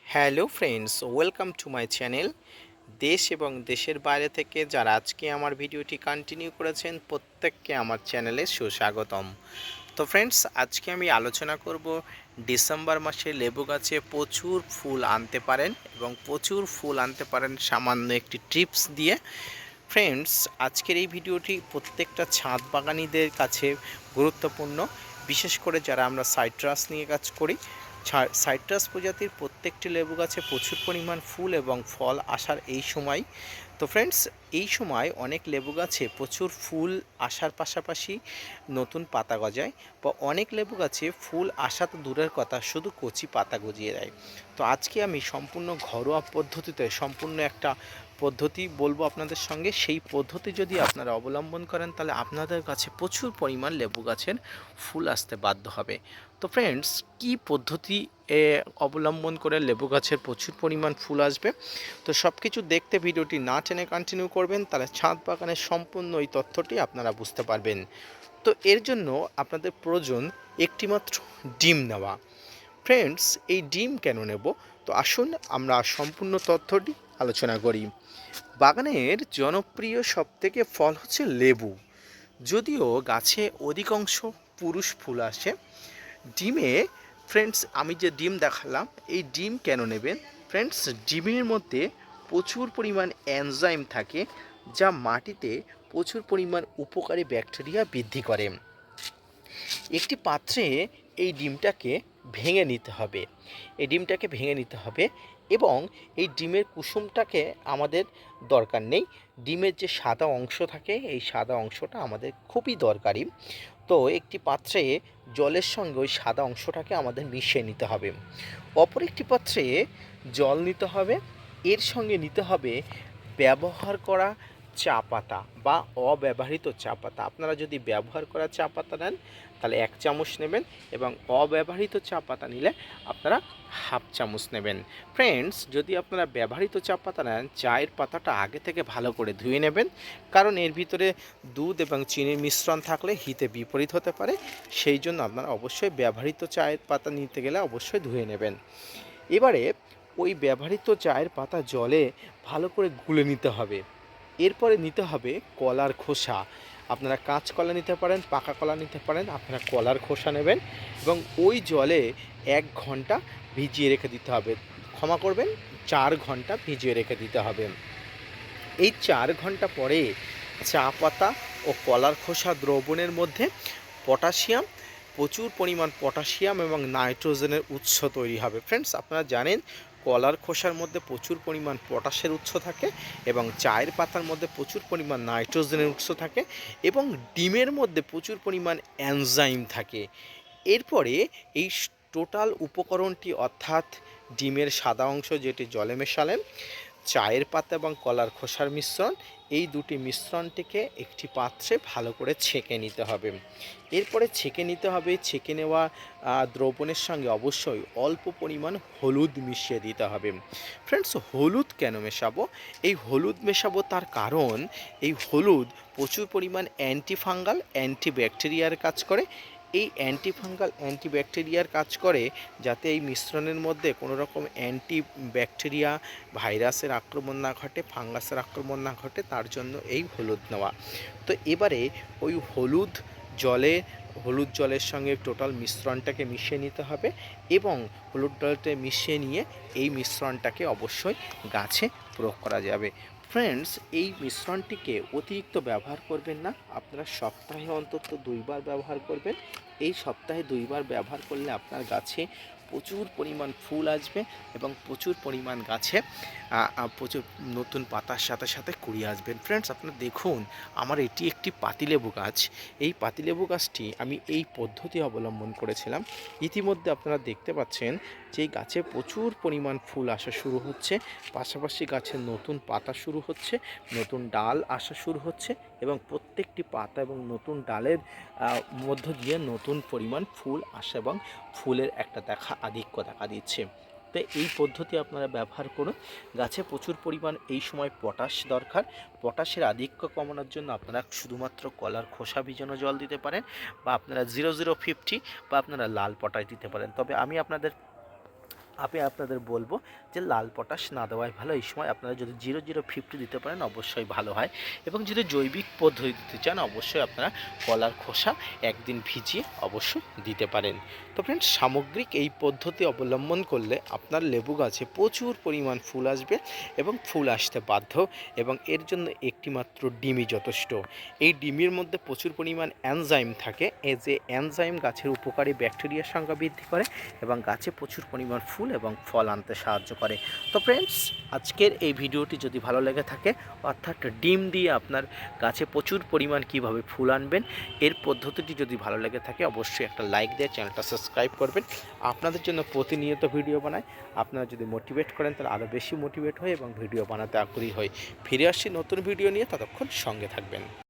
Hello friends, welcome to my channel. দেশ এবং দেশের বাইরে থেকে যারা আজকে আমার ভিডিওটি কন্টিনিউ করেছেন প্রত্যেককে আমার চ্যানেলে সুস্বাগতম। তো ফ্রেন্ডস, আজকে আমি আলোচনা করব ডিসেম্বর মাসে লেবু গাছে প্রচুর ফুল আনতে পারেন এবং প্রচুর ফুল আনতে পারেন সামান্য একটি টিপস দিয়ে। ফ্রেন্ডস, আজকের এই ভিডিওটি প্রত্যেকটা ছাদ বাগানীদের কাছে গুরুত্বপূর্ণ, বিশেষ করে যারা আমরা সাইট্রাস নিয়ে কাজ করি। সাইট্রাস প্রজাতির প্রত্যেকটি লেবু গাছে প্রচুর পরিমাণ ফুল এবং ফল আসার এই সময়। তো ফ্রেন্ডস, এই সময় অনেক লেবু গাছে প্রচুর ফুল আসার পাশাপাশি নতুন পাতা গজায়, বা অনেক লেবু গাছে ফুল আসা তো দূরের কথা, শুধু কচি পাতা গজিয়ে দেয়। তো আজকে আমি সম্পূর্ণ ঘরোয়া পদ্ধতিতে সম্পূর্ণ একটা পদ্ধতি বলবো আপনাদের সঙ্গে। সেই পদ্ধতি যদি আপনারা অবলম্বন করেন তাহলে আপনাদের কাছে প্রচুর পরিমাণ লেবু গাছের ফুল আসতে বাধ্য হবে। তো ফ্রেন্ডস, কি পদ্ধতি অবলম্বন করে লেবু গাছের প্রচুর পরিমাণ ফুল আসবে, তো সব কিছু দেখতে ভিডিওটি না টেনে কন্টিনিউ করবেন, তাহলে ছাদ বাগানের সম্পূর্ণ এই তথ্যটি আপনারা বুঝতে পারবেন। তো এর জন্য আপনাদের প্রয়োজন একটিমাত্র ডিম নেওয়া। ফ্রেন্ডস, এই ডিম কেন নেব, তো আসুন আমরা সম্পূর্ণ তথ্যটি আলোচনা করি। বাগানের জনপ্রিয় সবথেকে ফল হচ্ছে লেবু। যদিও গাছে অধিকাংশ পুরুষ ফুল আসে ডিমে। ফ্রেন্ডস, আমি যে ডিম দেখালাম, এই ডিম কেন নেবেন? ফ্রেন্ডস, ডিমের মধ্যে প্রচুর পরিমাণ এনজাইম থাকে, যা মাটিতে প্রচুর পরিমাণ উপকারী ব্যাকটেরিয়া বৃদ্ধি করে। একটি পাত্রে এই ডিমটাকে ভেঙে নিতে হবে। এই ডিমটাকে ভেঙে নিতে হবে এবং এই ডিমের কুসুমটাকে আমাদের দরকার নেই। ডিমের যে সাদা অংশ থাকে, এই সাদা অংশটা আমাদের খুবই দরকারি। তো একটি পাত্রে জলের সঙ্গে ওই সাদা অংশটাকে আমাদের মিশিয়ে নিতে হবে। অপর একটি পাত্রে জল নিতে হবে, এর সঙ্গে নিতে হবে ব্যবহার করা চা পাতা বা অব্যবহৃত চা পাতা। আপনারা যদি ব্যবহার করা চা পাতা নেন তাহলে 1 চামচ নেবেন, এবং অব্যবহৃত চা পাতা নিলে আপনারা হাফ চামচ নেবেন। ফ্রেন্ডস, যদি আপনারা ব্যবহৃত চা পাতা নেন, চায়ের পাতাটা আগে থেকে ভালো করে ধুয়ে নেবেন, কারণ এর ভিতরে দুধ এবং চিনির মিশ্রণ থাকলে হিতে বিপরীত হতে পারে। সেই জন্য আপনারা অবশ্যই ব্যবহৃত চায়ের পাতা নিতে গেলে অবশ্যই ধুয়ে নেবেন। এবারে ওই ব্যবহৃত চায়ের পাতা জলে ভালো করে গুলে নিতে হবে। এরপরে নিতে হবে কলার খোসা। আপনারা কাঁচকলা নিতে পারেন, পাকা কলা নিতে পারেন, আপনারা কলার খোসা নেবেন এবং ওই জলে 1 ঘন্টা ভিজিয়ে রেখে দিতে হবে। ক্ষমা করবেন, 4 ঘন্টা ভিজিয়ে রেখে দিতে হবে। এই 4 ঘন্টা পরে চা পাতা ও কলার খোসা দ্রবণের মধ্যে পটাশিয়াম, প্রচুর পরিমাণ পটাশিয়াম এবং নাইট্রোজেনের উৎস তৈরি হবে। ফ্রেন্ডস, আপনারা জানেন কলার খোসার মধ্যে প্রচুর পরিমাণ পটাশের উৎস থাকে, এবং চায়ের পাতার মধ্যে প্রচুর পরিমাণ নাইট্রোজেনের উৎস থাকে, এবং ডিমের মধ্যে প্রচুর পরিমাণ এনজাইম থাকে। এরপরে এই টোটাল উপকরণটি, অর্থাৎ ডিমের সাদা অংশ যেটি জলে মেশালেন, চায়ের পাতা এবং কলার খোসার মিশ্রণ, এই দুটি মিশ্রণটিকে একটি পাত্রে ভালো করে ছেঁকে নিতে হবে। এরপরে ছেঁকে নিতে হবে। ছেঁকে নেওয়া দ্রবণের সঙ্গে অবশ্যই অল্প পরিমাণ হলুদ মিশিয়ে দিতে হবে। ফ্রেন্ডস, হলুদ কেন মেশাবো? এই হলুদ মেশাবো তার কারণ এই হলুদ প্রচুর পরিমাণ অ্যান্টিফাঙ্গাল, অ্যান্টিব্যাকটেরিয়ার কাজ করে। এই অ্যান্টিফাঙ্গাল, অ্যান্টিব্যাকটেরিয়ার কাজ করে যাতে এই মিশ্রণের মধ্যে কোনো রকম অ্যান্টিব্যাকটেরিয়া, ভাইরাসের আক্রমণ না ঘটে, ফাঙ্গাসের আক্রমণ না ঘটে, তার জন্য এই হলুদ নেওয়া। তো এবারে ওই হলুদ জলের সঙ্গে টোটাল মিশ্রণটাকে মিশিয়ে নিতে হবে, এবং হলুদ জলটা মিশিয়ে নিয়ে এই মিশ্রণটাকে অবশ্যই গাছে প্রয়োগ করা যাবে। ফ্রেন্ডস, এই মিশ্রণটিকে অতিরিক্ত ব্যবহার করবেন না। আপনারা সপ্তাহে অন্তত 2 বার ব্যবহার করবেন। এই সপ্তাহে 2 বার ব্যবহার করলে আপনার গাছে প্রচুর পরিমাণ ফুল আসবে এবং প্রচুর পরিমাণ গাছে প্রচুর নতুন পাতার সাথে সাথে কুড়ি আসবেন। ফ্রেন্ডস, আপনারা দেখুন, আমার এটি একটি পাতিলেবু গাছ। এই পাতিলেবু গাছটি আমি এই পদ্ধতি অবলম্বন করেছিলাম। ইতিমধ্যে আপনারা দেখতে পাচ্ছেন যে এই গাছে প্রচুর পরিমাণ ফুল আসা শুরু হচ্ছে, পাশাপাশি গাছের নতুন পাতা শুরু হচ্ছে, নতুন ডাল আসা শুরু হচ্ছে, এবং প্রত্যেকটি পাতা এবং নতুন ডালের মধ্য দিয়ে নতুন পরিমাণ ফুল আসে এবং ফুলের একটা আধিক্য দেখা দিচ্ছে। তো এই পদ্ধতি আপনারা ব্যবহার করুন। গাছে প্রচুর পরিমাণ এই সময় পটাশ দরকার। পটাশের আধিক্য কমানোর জন্য আপনারা শুধুমাত্র কলার খোসা ভিজানো জল দিতে পারেন, বা আপনারা 0050 বা আপনারা লাল পটাশ দিতে পারেন। তবে আমি আপনাদের আমি আপনাদের বলবো যে লাল পটাশ না দেওয়াই ভালো। এই সময় আপনারা যদি 0050 দিতে পারেন অবশ্যই ভালো হয়, এবং যদি জৈবিক পদ্ধতি দিতে চান অবশ্যই আপনারা কলার খোসা একদিন ভিজিয়ে অবশ্যই দিতে পারেন। তো ফ্রেন্ডস, সামগ্রিক এই পদ্ধতি অবলম্বন করলে আপনার লেবু গাছে প্রচুর পরিমাণ ফুল আসবে এবং ফুল আসতে বাধ্য, এবং এর জন্য একটি মাত্র ডিমই যথেষ্ট। এই ডিমের মধ্যে প্রচুর পরিমাণ এনজাইম থাকে, এই যে এনজাইম গাছের উপকারী ব্যাকটেরিয়ার সংখ্যা বৃদ্ধি করে এবং গাছে প্রচুর পরিমাণ ফুল এবং ফল আনতে সাহায্য করে। তো ফ্রেন্ডস, আজকের এই ভিডিওটি যদি ভালো লেগে থাকে, অর্থাৎ ডিম দিয়ে আপনার গাছে প্রচুর পরিমাণ কিভাবে ফুল আনবেন এর পদ্ধতিটি যদি ভালো লেগে থাকে অবশ্যই একটা লাইক দিয়ে চ্যানেলটা সাবস্ক্রাইব করবেন। আপনাদের জন্য প্রতিনিয়ত ভিডিও বানাই, আপনারা যদি মোটিভেট করেন তাহলে আরও বেশি মোটিভেট হয় এবং ভিডিও বানাতে আগ্রহী হয়। ফিরে আসছি নতুন ভিডিও নিয়ে, ততক্ষণ সঙ্গে থাকবেন।